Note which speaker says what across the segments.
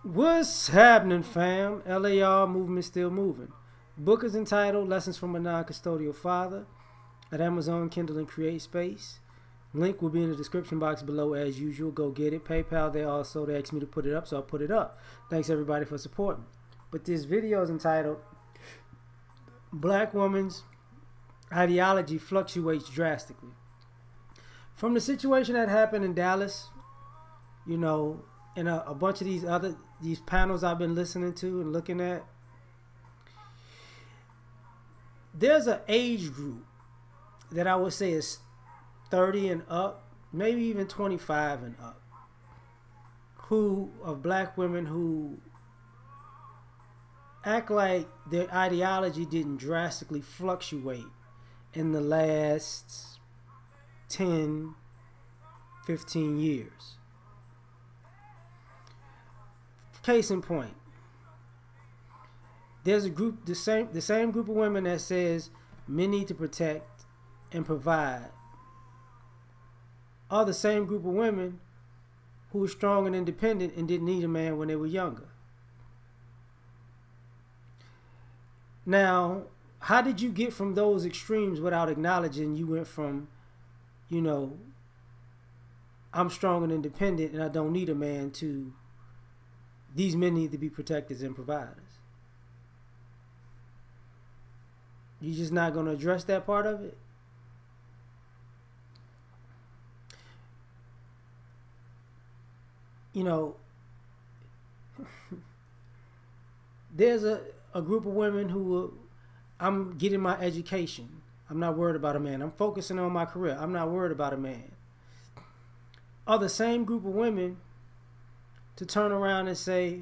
Speaker 1: What's happening, fam? L.A.R. movement still moving. Book is entitled Lessons from a Non-Custodial Father at Amazon, Kindle, and Create Space. Link will be in the description box below as usual. Go get it. PayPal there also. They asked me to put it up, so I'll put it up. Thanks everybody for supporting. But this video is entitled Black Woman's Ideology Fluctuates Drastically. From the situation that happened in Dallas, and a bunch of these panels I've been listening to and looking at, there's an age group that I would say is 30 and up, maybe even 25 and up, of black women who act like their ideology didn't drastically fluctuate in the last 10, 15 years. Case in point, there's a group, the same group of women that says men need to protect and provide are the same group of women who were strong and independent and didn't need a man when they were younger. Now, how did you get from those extremes without acknowledging you went from, I'm strong and independent and I don't need a man, to these men need to be protectors and providers? You're just not going to address that part of it? There's a group of women who I'm getting my education. I'm not worried about a man. I'm focusing on my career. I'm not worried about a man. Are the same group of women to turn around and say,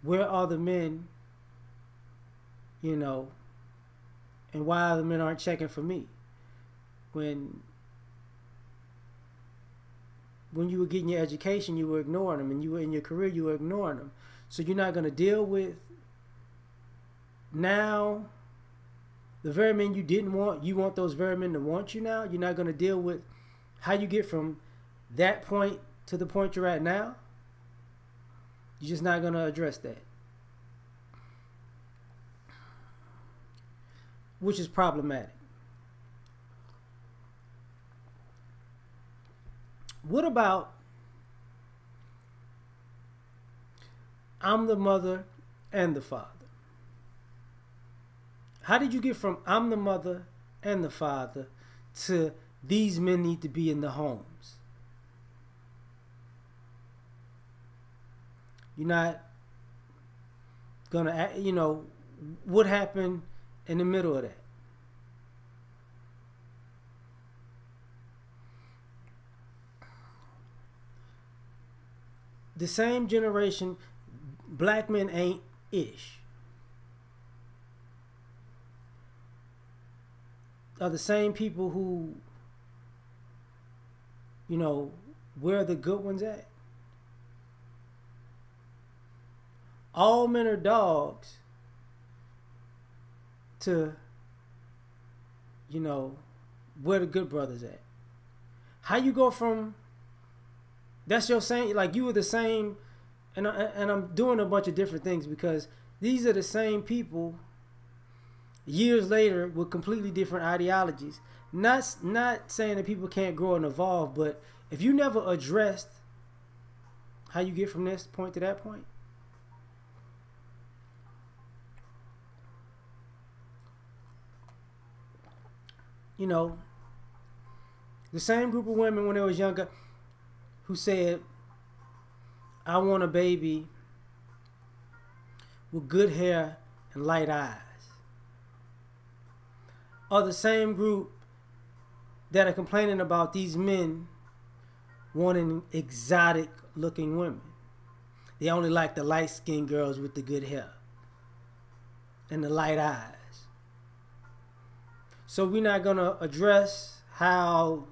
Speaker 1: where are the men, and why the men aren't checking for me? When you were getting your education, you were ignoring them, and you were in your career, you were ignoring them. So you're not going to deal with now the very men you didn't want. You want those very men to want you now. You're not going to deal with how you get from that point to the point you're at now. You're just not going to address that, which is problematic. What about I'm the mother and the father? How did you get from I'm the mother and the father to these men need to be in the homes? You're not gonna, what happened in the middle of that? The same generation, black men ain't ish, are the same people who, where are the good ones at? All men are dogs to, where the good brothers at? How you go from, that's your saying, like you were the same, and I'm doing a bunch of different things because these are the same people years later with completely different ideologies. Not saying that people can't grow and evolve, but if you never addressed how you get from this point to that point, the same group of women when they was younger who said, I want a baby with good hair and light eyes, are the same group that are complaining about these men wanting exotic looking women. They only like the light skinned girls with the good hair and the light eyes. So we're not going to address how,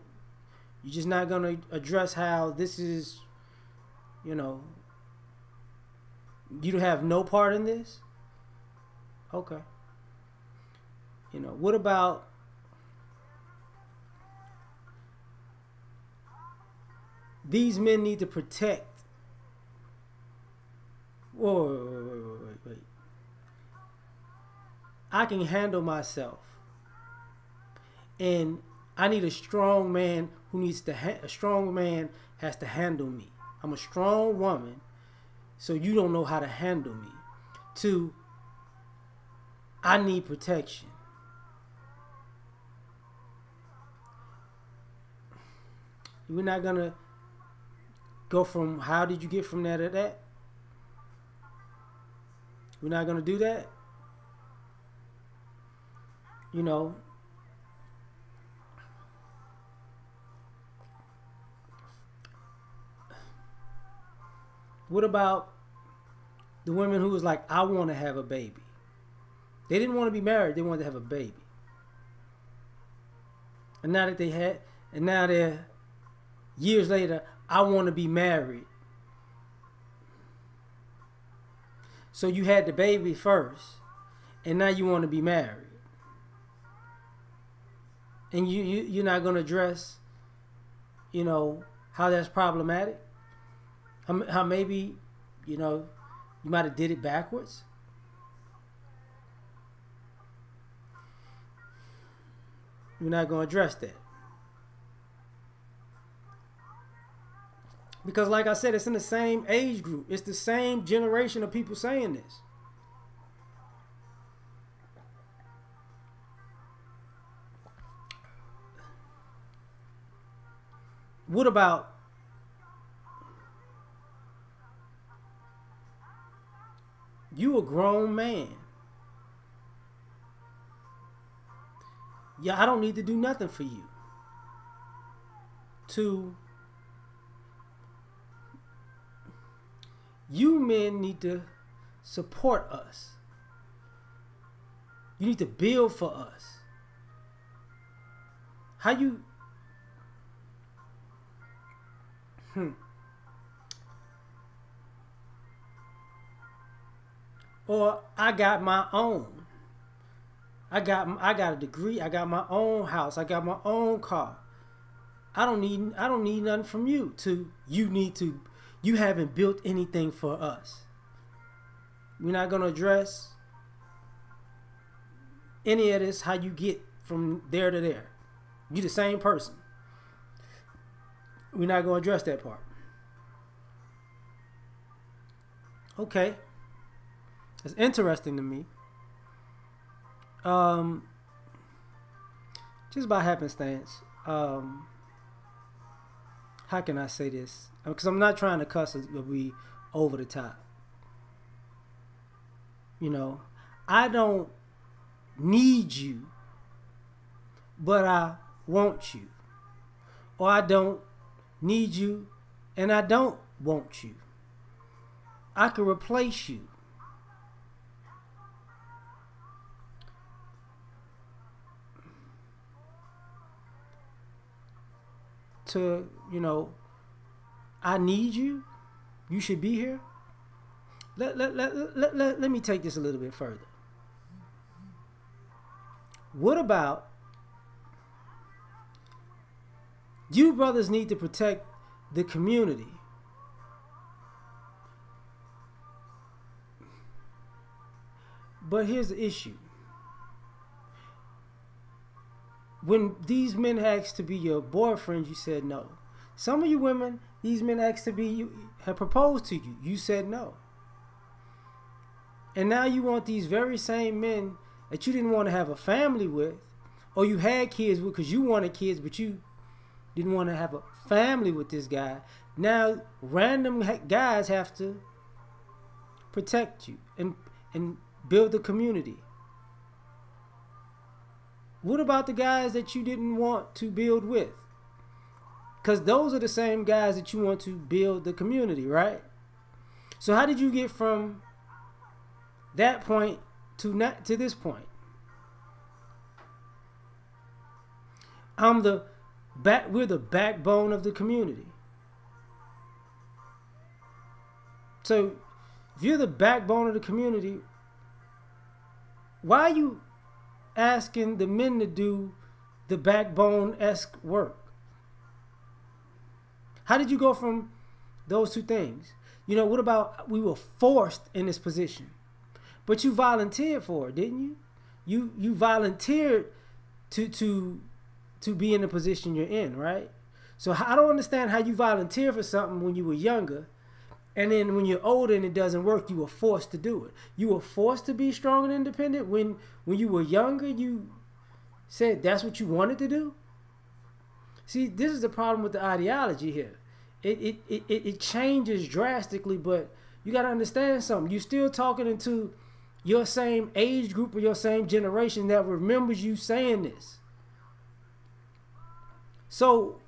Speaker 1: you're just not going to address how this is, you have no part in this? Okay. What about these men need to protect Wait. I can handle myself, and I need a strong man who needs to. A strong man has to handle me. I'm a strong woman, so you don't know how to handle me. Two, I need protection. We're not gonna go from how did you get from that to that. We're not gonna do that. You know. What about the women who was like, I want to have a baby? They didn't want to be married. They wanted to have a baby. And now that they had, and now they're years later, I want to be married. So you had the baby first, and now you want to be married. And you're not going to address, you know, how that's problematic. How maybe, you know, you might have did it backwards. You're not going to address that. Because like I said, it's in the same age group. It's the same generation of people saying this. What about you a grown man? Yeah, I don't need to do nothing for you. Two, you men need to support us. You need to build for us. How you... Or I got my own. I got a degree. I got my own house. I got my own car. I don't need nothing from you. You haven't built anything for us. We're not gonna address any of this. How you get from there to there? You the same person. We're not gonna address that part. Okay. It's interesting to me. Just by happenstance. How can I say this? Because I'm not trying to cuss or be over the top. You know, I don't need you, but I want you. Or I don't need you and I don't want you. I can replace you. To, you know, I need you. You should be here. Let me take this a little bit further. What about you brothers need to protect the community? But here's the issue. When these men asked to be your boyfriend, you said no. Some of you women, these men asked to be you, have proposed to you. You said no. And now you want these very same men that you didn't want to have a family with, or you had kids with because you wanted kids, but you didn't want to have a family with this guy. Now random guys have to protect you and build the community. What about the guys that you didn't want to build with? Because those are the same guys that you want to build the community, right? So how did you get from that point to this point? We're the backbone of the community. So if you're the backbone of the community, why are you asking the men to do the backbone-esque work? How did you go from those two things? You know, what about we were forced in this position? But you volunteered for it, didn't you? You volunteered to be in the position you're in, right? So I don't understand how you volunteer for something when you were younger, and then when you're older and it doesn't work, you were forced to do it. You were forced to be strong and independent when you were younger. You said that's what you wanted to do. See, this is the problem with the ideology here. It changes drastically, but you got to understand something. You're still talking into your same age group or your same generation that remembers you saying this. So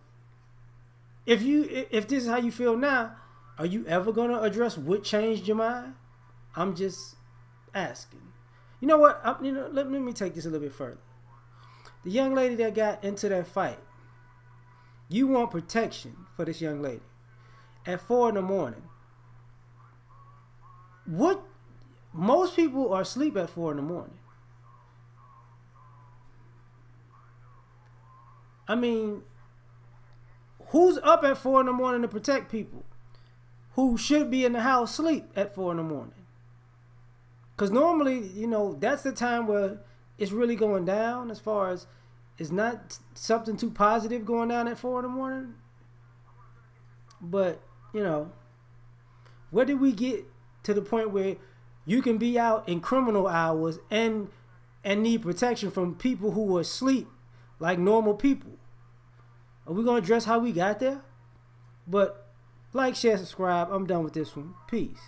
Speaker 1: if this is how you feel now, are you ever going to address what changed your mind? I'm just asking. You know what? Let me take this a little bit further. The young lady that got into that fight, you want protection for this young lady at 4 in the morning. What? Most people are asleep at 4 in the morning. I mean, who's up at 4 in the morning to protect people who should be in the house sleep at 4 in the morning? Because normally, you know, that's the time where it's really going down, as far as it's not something too positive going down at 4 in the morning. But, you know, where did we get to the point where you can be out in criminal hours and need protection from people who are asleep like normal people? Are we going to address how we got there? But like, share, subscribe. I'm done with this one. Peace.